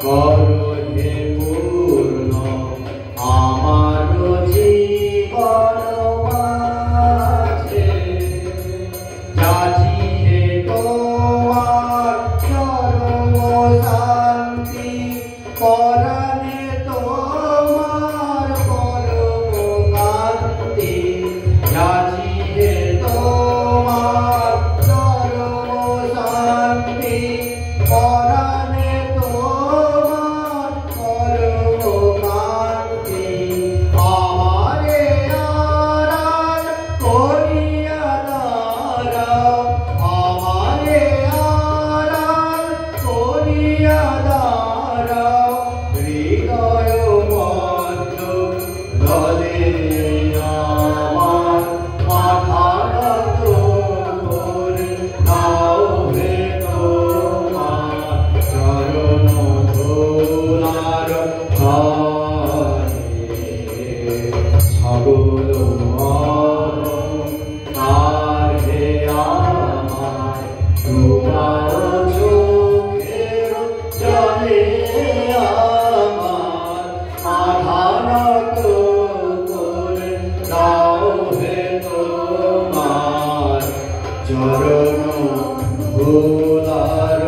করো হে পূর্ণ আমার জীবন মাঝে, যাচি হে তোমার চরম শান্তি, পরাণে তোমার পরম কান্তি, যাচি হে তোমার চরম শান্তি, পরাণে তোমার পরম কান্তি। আমারে আড়াল করিয়া দাঁড়াও, আমারে আড়াল করিয়া দাঁড়াও, হৃদয় মধ্য দলে আমার মাথা নত করে দাও হে তোমার চরণ ধুলার ঘরে। সকল আর হে আমার তোমার চোখের জলে আমার মাথা নত করে দাও হে তোমার চরণ ধুলার